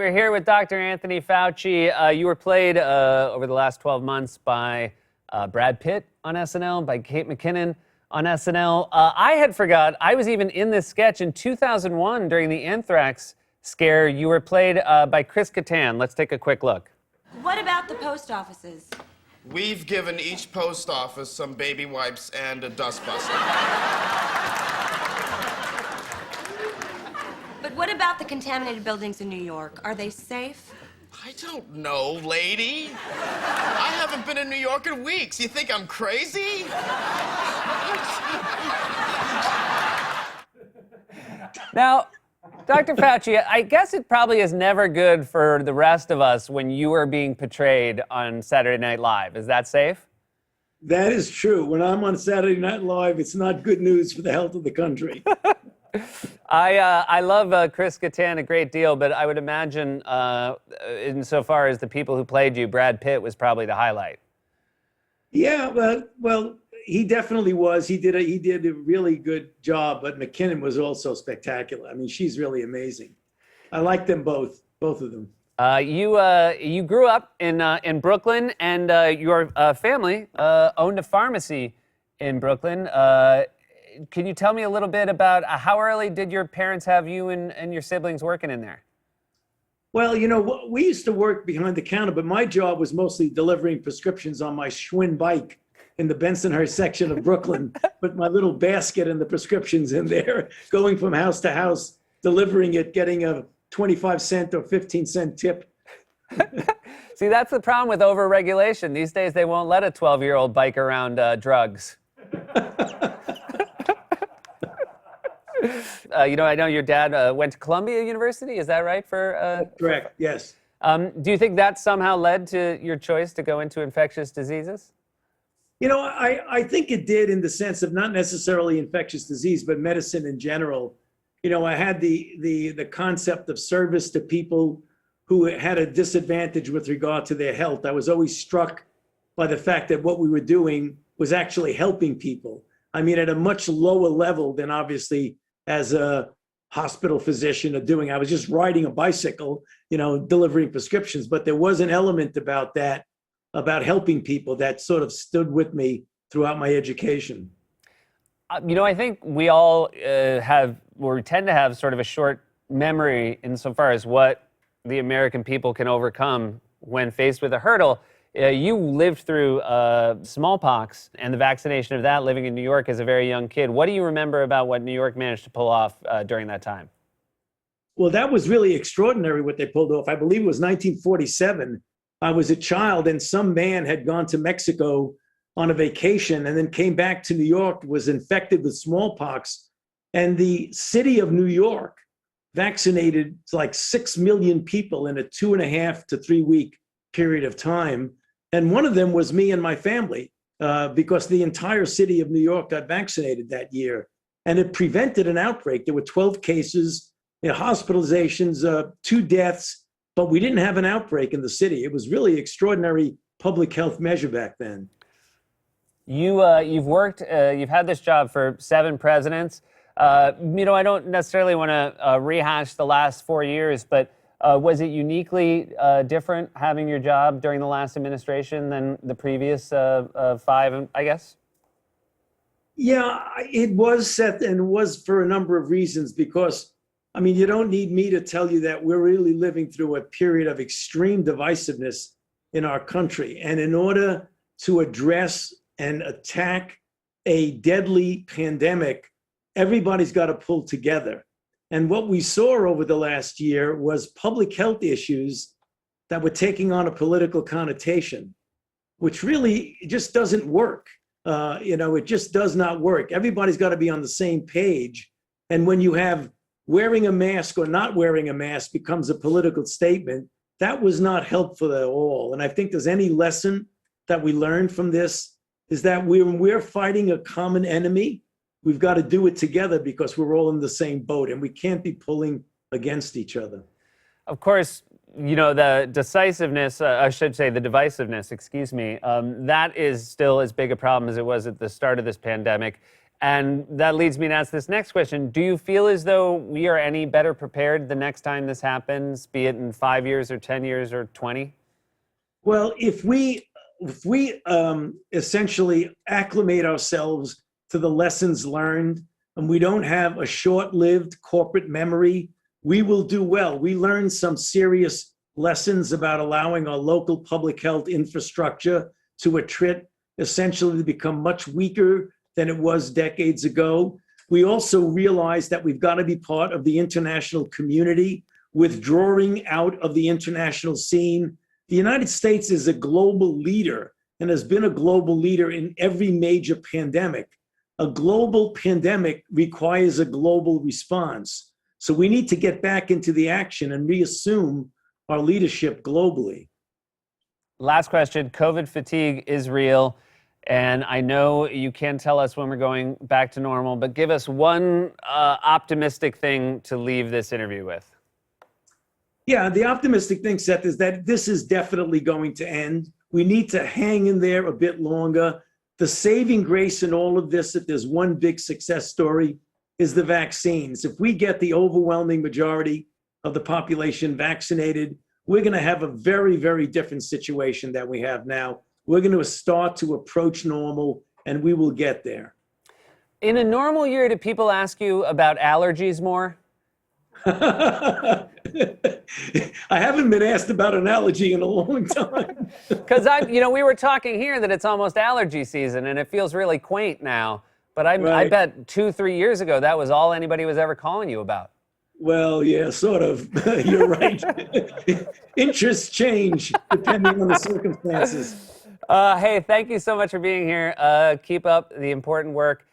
We're here with Dr. Anthony Fauci. You were played over the last 12 months by Brad Pitt on SNL, by Kate McKinnon on SNL. I had forgot, I was even in this sketch in 2001 during the anthrax scare. You were played by Chris Kattan. Let's take a quick look. What about the post offices? We've given each post office some baby wipes and a dustbuster. But what about the contaminated buildings in New York? Are they safe? I don't know, lady. I haven't been in New York in weeks. You think I'm crazy? Now, Dr. Fauci, I guess it probably is never good for the rest of us when you are being portrayed on Saturday Night Live. Is that safe? That is true. When I'm on Saturday Night Live, it's not good news for the health of the country. I love Chris Kattan a great deal, but I would imagine, insofar as the people who played you, Brad Pitt was probably the highlight. Yeah, well, he definitely was. He did a really good job, but McKinnon was also spectacular. I mean, she's really amazing. I like them both of them. You grew up in Brooklyn, and your family owned a pharmacy in Brooklyn. Can you tell me a little bit about how early did your parents have you and your siblings working in there? Well, you know, we used to work behind the counter, but my job was mostly delivering prescriptions on my Schwinn bike in the Bensonhurst section of Brooklyn, with my little basket and the prescriptions in there, going from house to house, delivering it, getting a 25-cent or 15-cent tip. See, that's the problem with overregulation. These days, they won't let a 12-year-old bike around drugs. I know your dad went to Columbia University. Is that right? Correct, yes. Do you think that somehow led to your choice to go into infectious diseases? You know, I think it did, in the sense of not necessarily infectious disease, but medicine in general. You know, I had the concept of service to people who had a disadvantage with regard to their health. I was always struck by the fact that what we were doing was actually helping people. I mean, at a much lower level than obviously as a hospital physician are doing. I was just riding a bicycle, delivering prescriptions, but there was an element about that, about helping people, that sort of stood with me throughout my education. I think we all tend to have sort of a short memory insofar as what the American people can overcome when faced with a hurdle. You lived through smallpox and the vaccination of that, living in New York as a very young kid. What do you remember about what New York managed to pull off during that time? Well, that was really extraordinary what they pulled off. I believe it was 1947. I was a child, and some man had gone to Mexico on a vacation and then came back to New York, was infected with smallpox. And the city of New York vaccinated like 6 million people in a 2.5 to 3 week period of time. And one of them was me and my family, because the entire city of New York got vaccinated that year. And it prevented an outbreak. There were 12 cases, hospitalizations, 2 deaths, but we didn't have an outbreak in the city. It was really extraordinary public health measure back then. You've worked, you've had this job for 7 presidents. I don't necessarily want to rehash the last 4 years, but was it uniquely different having your job during the last administration than the previous 5, I guess? Yeah, it was, Seth, and it was for a number of reasons, because, you don't need me to tell you that we're really living through a period of extreme divisiveness in our country. And in order to address and attack a deadly pandemic, everybody's got to pull together. And what we saw over the last year was public health issues that were taking on a political connotation, which really just doesn't work. It just does not work. Everybody's got to be on the same page. And when you have wearing a mask or not wearing a mask becomes a political statement, that was not helpful at all. And I think there's any lesson that we learned from this is that we're fighting a common enemy. We've got to do it together because we're all in the same boat, and we can't be pulling against each other. Of course, the decisiveness, I should say the divisiveness, excuse me, that is still as big a problem as it was at the start of this pandemic. And that leads me to ask this next question. Do you feel as though we are any better prepared the next time this happens, be it in 5 years or 10 years or 20? Well, if we essentially acclimate ourselves to the lessons learned, and we don't have a short-lived corporate memory, we will do well. We learned some serious lessons about allowing our local public health infrastructure to attrit, essentially to become much weaker than it was decades ago. We also realize that we've got to be part of the international community, withdrawing out of the international scene. The United States is a global leader and has been a global leader in every major pandemic. A global pandemic requires a global response. So we need to get back into the action and reassume our leadership globally. Last question. COVID fatigue is real. And I know you can't tell us when we're going back to normal, but give us one optimistic thing to leave this interview with. Yeah, the optimistic thing, Seth, is that this is definitely going to end. We need to hang in there a bit longer. The saving grace in all of this, if there's one big success story, is the vaccines. If we get the overwhelming majority of the population vaccinated, we're going to have a very, very different situation than we have now. We're going to start to approach normal, and we will get there. In a normal year, do people ask you about allergies more? I haven't been asked about an allergy in a long time. Because we were talking here that it's almost allergy season, and it feels really quaint now. But I Right. bet 2-3 years ago, that was all anybody was ever calling you about. Well, yeah, sort of. You're right. Interests change depending on the circumstances. Hey, thank you so much for being here. Keep up the important work.